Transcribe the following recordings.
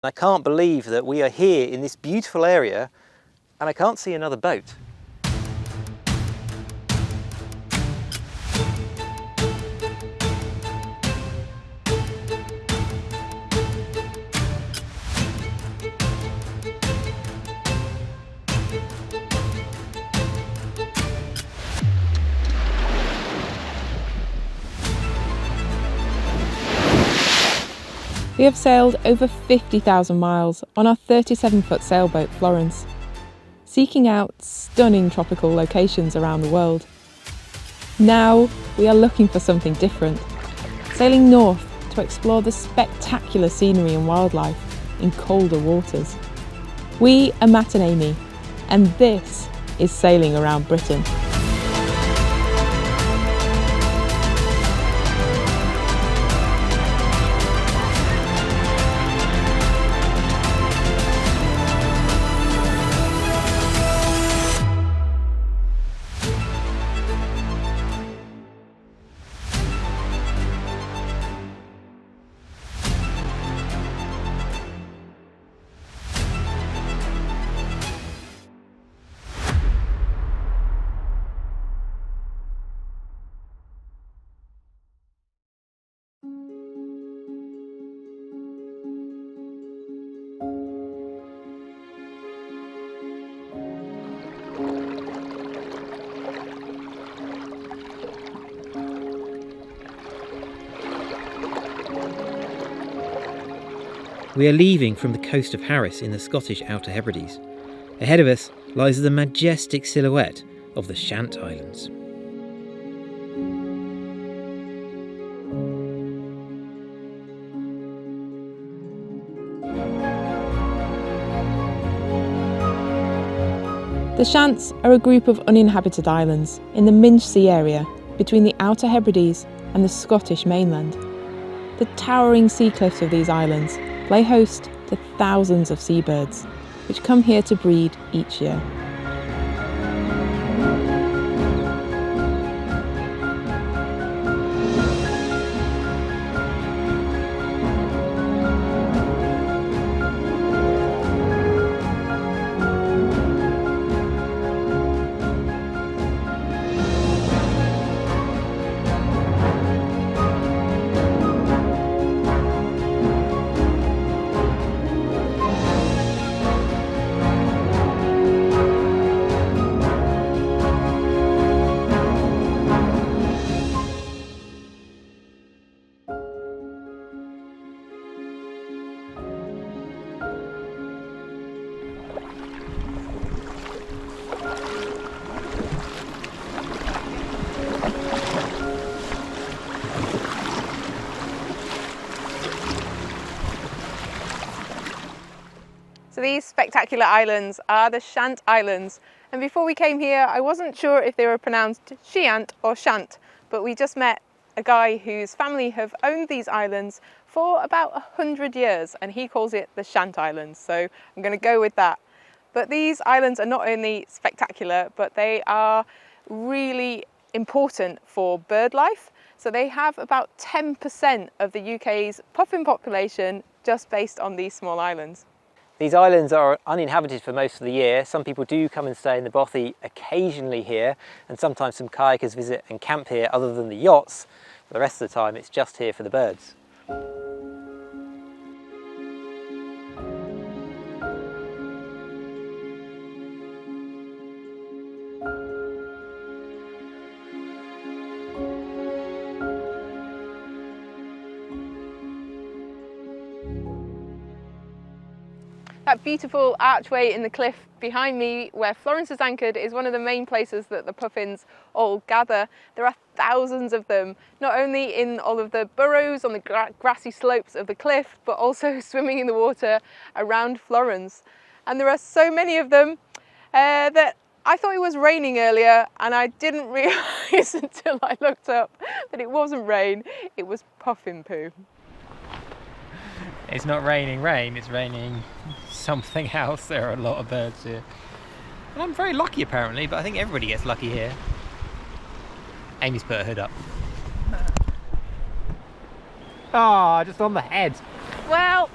I can't believe that we are here in this beautiful area and I can't see another boat. We have sailed over 50,000 miles on our 37-foot sailboat Florence, seeking out stunning tropical locations around the world. Now we are looking for something different, sailing north to explore the spectacular scenery and wildlife in colder waters. We are Matt and Amy, and this is Sailing Around Britain. We are leaving from the coast of Harris in the Scottish Outer Hebrides. Ahead of us lies the majestic silhouette of the Shiant Islands. The Shiants are a group of uninhabited islands in the Minch Sea area between the Outer Hebrides and the Scottish mainland. The towering sea cliffs of these islands lay host to thousands of seabirds, which come here to breed each year. So these spectacular islands are the Shiant Islands, and before we came here I wasn't sure if they were pronounced Shiant or Shant, but we just met a guy whose family have owned these islands for about 100 years and he calls it the Shiant Islands, so I'm going to go with that. But these islands are not only spectacular, but they are really important for bird life. So they have about 10% of the UK's puffin population just based on these small islands. These islands are uninhabited for most of the year. Some people do come and stay in the bothy occasionally here, and sometimes some kayakers visit and camp here other than the yachts. But the rest of the time it's just here for the birds. That beautiful archway in the cliff behind me where Florence is anchored is one of the main places that the puffins all gather. There are thousands of them, not only in all of the burrows on the grassy slopes of the cliff, but also swimming in the water around Florence. And there are so many of them that I thought it was raining earlier, and I didn't realise until I looked up that it wasn't rain, it was puffin poo. It's not raining rain, it's raining something else. There are a lot of birds here. And I'm very lucky apparently, but I think everybody gets lucky here. Amy's put her hood up. Ah, just on the head. Well,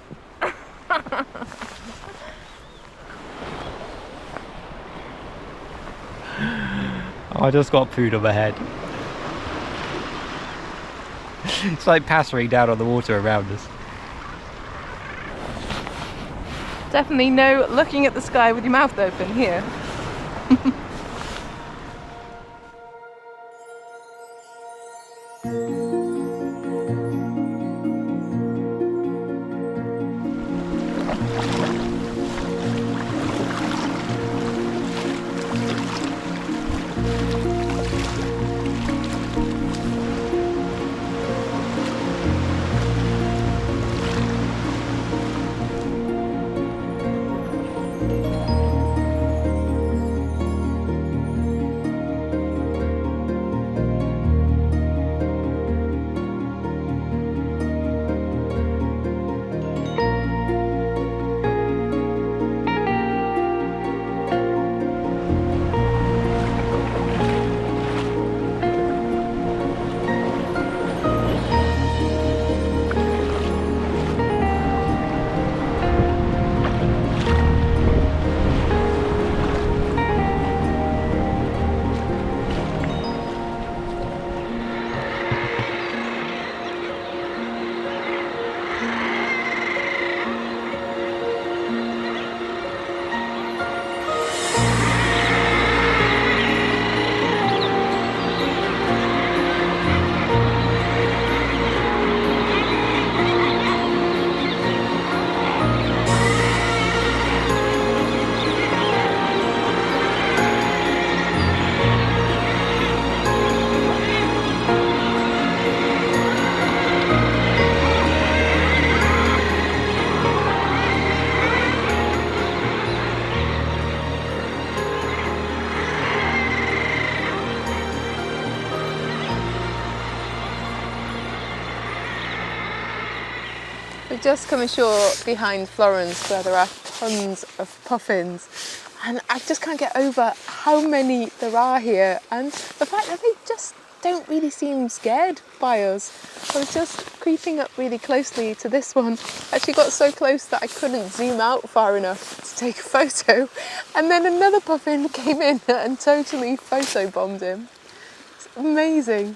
I just got pooed on my head. It's like pattering down on the water around us. Definitely no looking at the sky with your mouth open here. We've just come ashore behind Florence where there are tons of puffins, and I just can't get over how many there are here and the fact that they just don't really seem scared by us. I was just creeping up really closely to this one. Actually got so close that I couldn't zoom out far enough to take a photo, and then another puffin came in and totally photobombed him. It's amazing.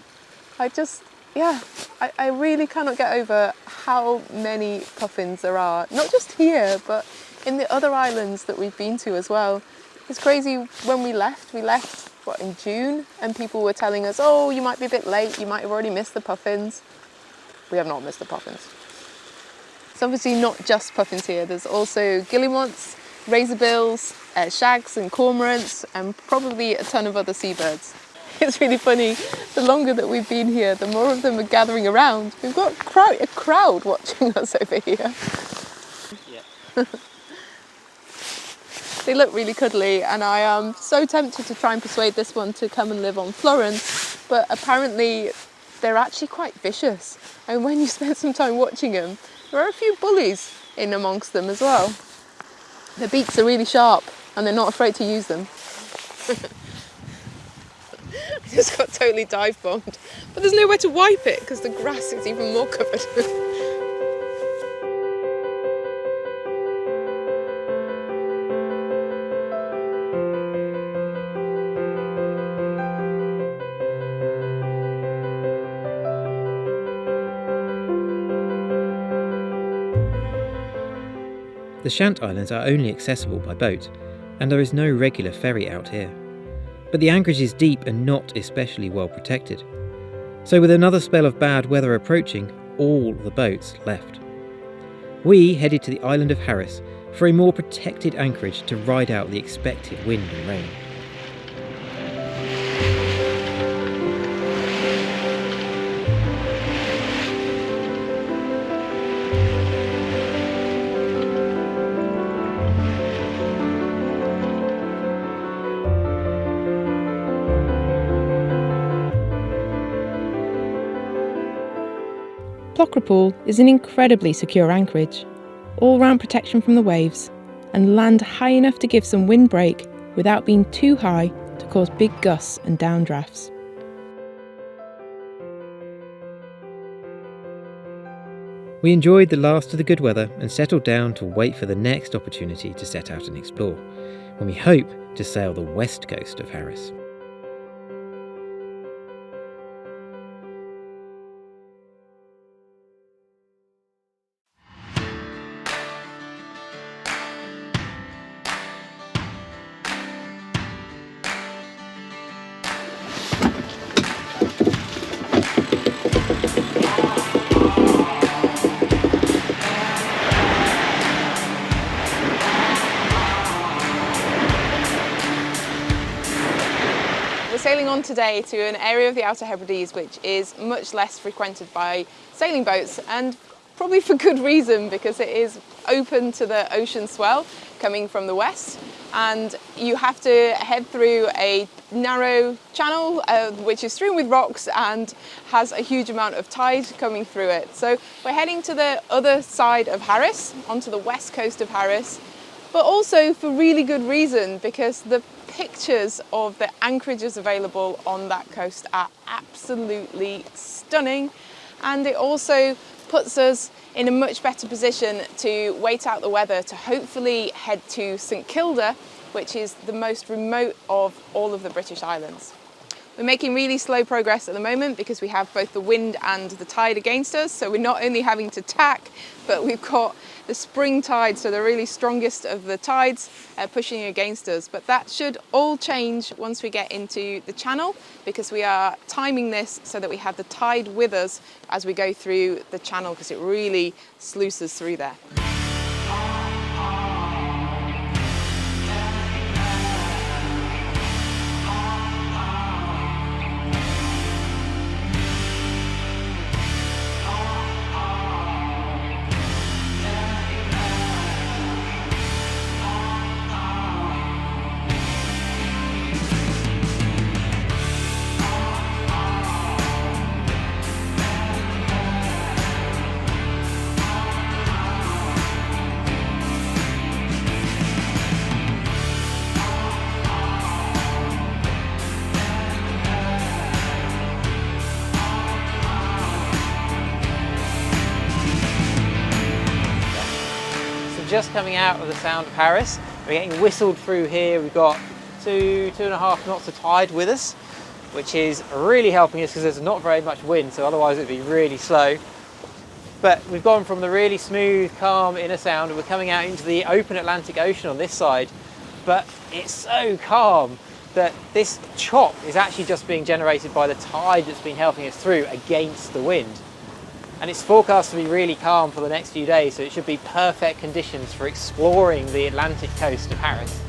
I really cannot get over how many puffins there are, not just here, but in the other islands that we've been to as well. It's crazy, when we left, in June, and people were telling us, oh, you might be a bit late, you might have already missed the puffins. We have not missed the puffins. It's obviously not just puffins here, there's also guillemots, razorbills, shags and cormorants, and probably a ton of other seabirds. It's really funny, the longer that we've been here, the more of them are gathering around. We've got a crowd watching us over here. Yeah. They look really cuddly, and I am so tempted to try and persuade this one to come and live on Florence, but apparently they're actually quite vicious. And when you spend some time watching them, there are a few bullies in amongst them as well. Their beaks are really sharp, and they're not afraid to use them. I just got totally dive bombed, but there's nowhere to wipe it because the grass is even more covered. The Shiant Islands are only accessible by boat, and there is no regular ferry out here. But the anchorage is deep and not especially well protected. So with another spell of bad weather approaching, all the boats left. We headed to the island of Harris for a more protected anchorage to ride out the expected wind and rain. Pool is an incredibly secure anchorage, all-round protection from the waves, and land high enough to give some windbreak without being too high to cause big gusts and downdrafts. We enjoyed the last of the good weather and settled down to wait for the next opportunity to set out and explore, when we hope to sail the west coast of Harris. Sailing on today to an area of the Outer Hebrides which is much less frequented by sailing boats, and probably for good reason, because it is open to the ocean swell coming from the west, and you have to head through a narrow channel which is strewn with rocks and has a huge amount of tide coming through it. So we're heading to the other side of Harris, onto the west coast of Harris, but also for really good reason, because the pictures of the anchorages available on that coast are absolutely stunning, and it also puts us in a much better position to wait out the weather to hopefully head to St Kilda, which is the most remote of all of the British Islands. We're making really slow progress at the moment because we have both the wind and the tide against us, so we're not only having to tack, but we've got the spring tide, so the really strongest of the tides pushing against us. But that should all change once we get into the channel, because we are timing this so that we have the tide with us as we go through the channel, because it really sluices through there. Just coming out of the Sound of Harris, we're getting whistled through here. We've got 2.5 knots of tide with us, which is really helping us because there's not very much wind, so otherwise it'd be really slow. But we've gone from the really smooth, calm inner Sound, and we're coming out into the open Atlantic Ocean on this side. But it's so calm that this chop is actually just being generated by the tide that's been helping us through against the wind. And it's forecast to be really calm for the next few days, so it should be perfect conditions for exploring the Atlantic coast of Harris.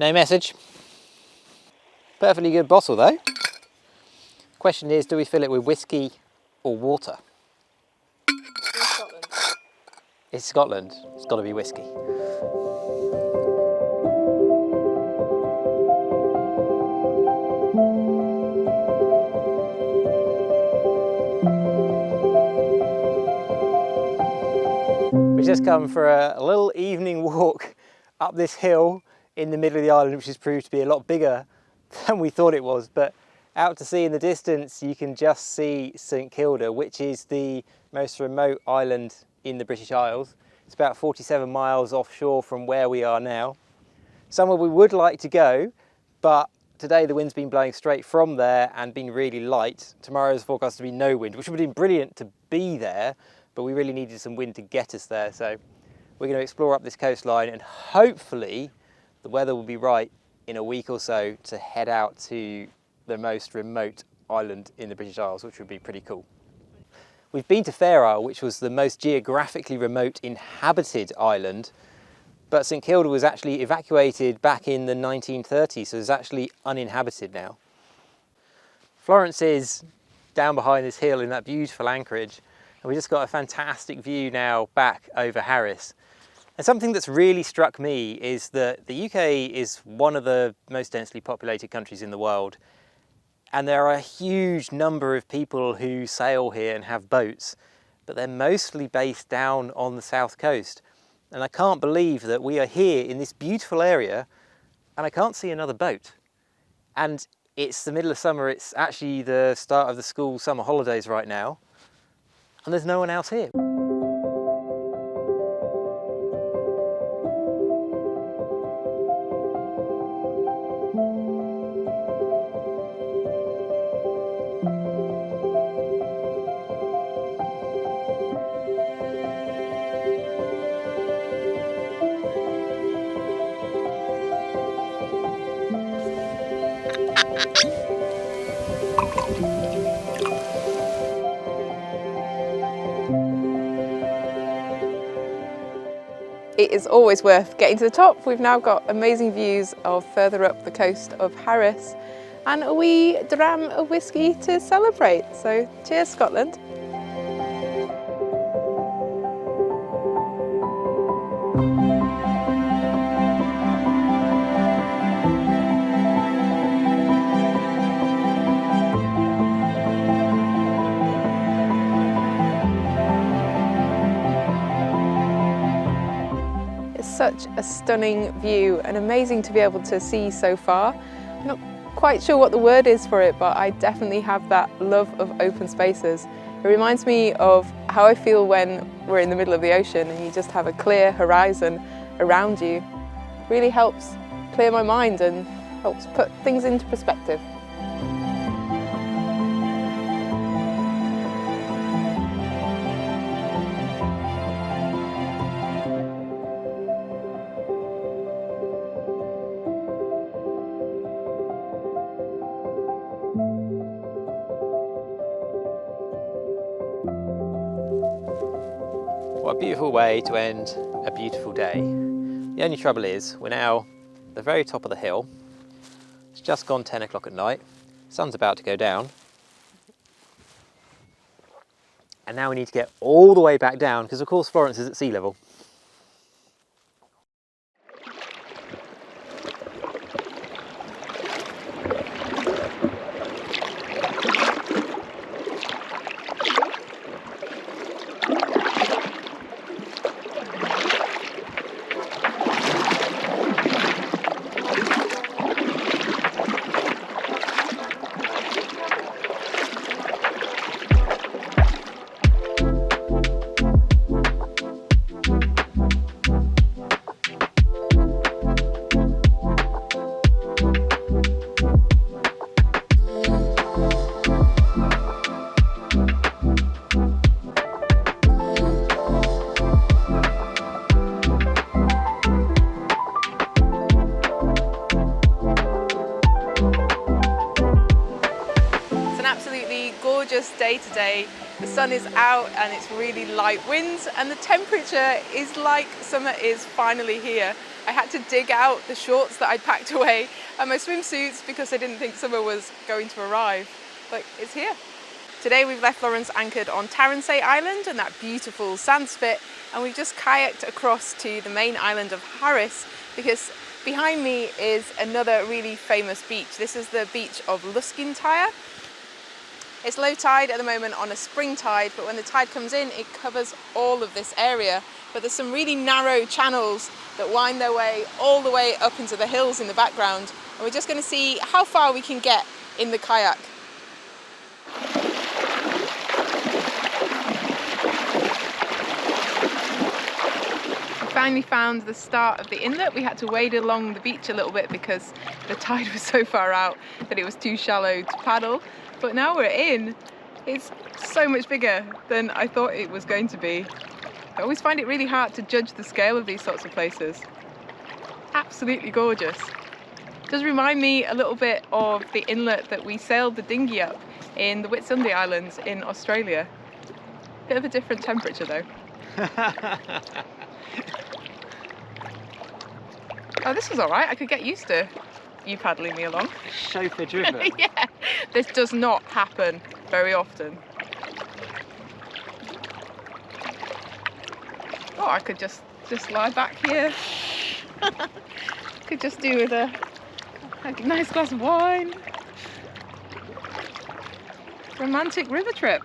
No message. Perfectly good bottle though. Question is, do we fill it with whiskey or water? In Scotland. It's Scotland. It's got to be whiskey. We've just come for a little evening walk up this hill in the middle of the island, which has proved to be a lot bigger than we thought it was. But out to sea in the distance, you can just see St Kilda, which is the most remote island in the British Isles. It's about 47 miles offshore from where we are now. Somewhere we would like to go, but today the wind's been blowing straight from there and been really light. Tomorrow's forecast to be no wind, which would have been brilliant to be there, but we really needed some wind to get us there. So we're going to explore up this coastline and hopefully the weather will be right in a week or so to head out to the most remote island in the British Isles, which would be pretty cool. We've been to Fair Isle, which was the most geographically remote inhabited island, but St Kilda was actually evacuated back in the 1930s, so it's actually uninhabited now. Florence is down behind this hill in that beautiful anchorage, and we just got a fantastic view now back over Harris. And something that's really struck me is that the UK is one of the most densely populated countries in the world, and there are a huge number of people who sail here and have boats, but they're mostly based down on the south coast. And I can't believe that we are here in this beautiful area and I can't see another boat. And it's the middle of summer, it's actually the start of the school summer holidays right now, and there's no one else here. It is always worth getting to the top. We've now got amazing views of further up the coast of Harris and a wee dram of whiskey to celebrate. So cheers, Scotland. Such a stunning view and amazing to be able to see so far. I'm not quite sure what the word is for it, but I definitely have that love of open spaces. It reminds me of how I feel when we're in the middle of the ocean and you just have a clear horizon around you. It really helps clear my mind and helps put things into perspective. What a beautiful way to end a beautiful day. The only trouble is we're now at the very top of the hill. It's just gone 10 o'clock at night. Sun's about to go down. And now we need to get all the way back down because of course Florence is at sea level. Gorgeous day today. The sun is out and it's really light winds and the temperature is like summer is finally here. I had to dig out the shorts that I'd packed away and my swimsuits because I didn't think summer was going to arrive, but it's here. Today we've left Florence anchored on Taransay Island and that beautiful sand spit, and we've just kayaked across to the main island of Hebrides because behind me is another really famous beach. This is the beach of Luskentyre. It's low tide at the moment on a spring tide, but when the tide comes in, it covers all of this area. But there's some really narrow channels that wind their way all the way up into the hills in the background. And we're just going to see how far we can get in the kayak. We finally found the start of the inlet. We had to wade along the beach a little bit because the tide was so far out that it was too shallow to paddle. But now we're in. It's so much bigger than I thought it was going to be. I always find it really hard to judge the scale of these sorts of places. Absolutely gorgeous. It does remind me a little bit of the inlet that we sailed the dinghy up in the Whitsunday Islands in Australia. Bit of a different temperature though. Oh, this was alright. I could get used to you paddling me along. Chauffeur driven. Yeah, this does not happen very often. Oh, I could just lie back here. Could just do with a nice glass of wine. Romantic river trip.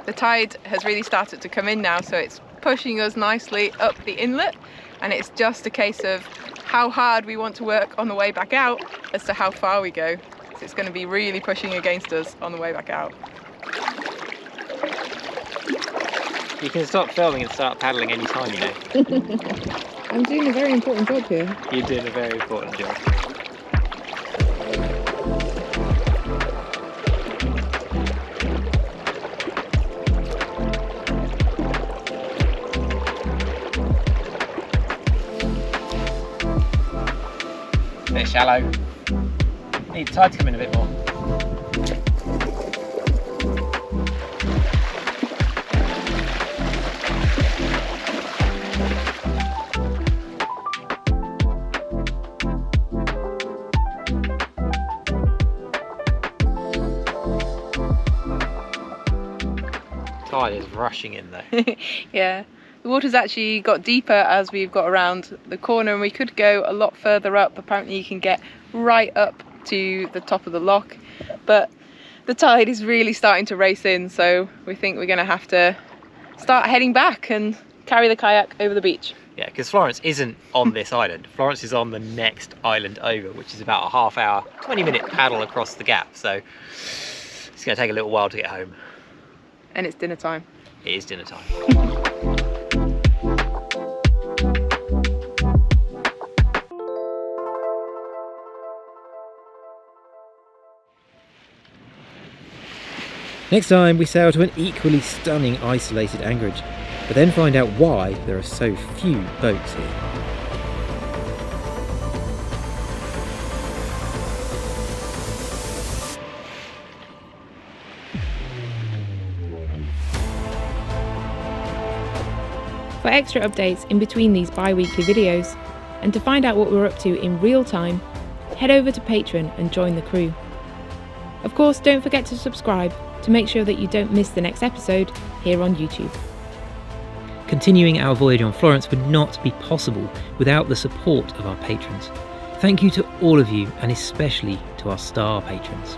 The tide has really started to come in now, so it's pushing us nicely up the inlet, and it's just a case of how hard we want to work on the way back out as to how far we go. So it's going to be really pushing against us on the way back out. You can stop filming and start paddling anytime, you know. I'm doing a very important job here. You're doing a very important job. Bit shallow. Need the tide to come in a bit more. Tide is rushing in though. Yeah, the water's actually got deeper as we've got around the corner, and we could go a lot further up. Apparently you can get right up to the top of the loch, but the tide is really starting to race in, so we think we're going to have to start heading back and carry the kayak over the beach. Yeah, because Florence isn't on this island. Florence is on the next island over, which is about a half hour, 20-minute paddle across the gap, so it's going to take a little while to get home. And it's dinner time. It is dinner time. Next time we sail to an equally stunning isolated anchorage, but then find out why there are so few boats here. For extra updates in between these bi-weekly videos, and to find out what we're up to in real time, head over to Patreon and join the crew. Of course, don't forget to subscribe to make sure that you don't miss the next episode here on YouTube. Continuing our voyage on Florence would not be possible without the support of our patrons. Thank you to all of you, and especially to our star patrons.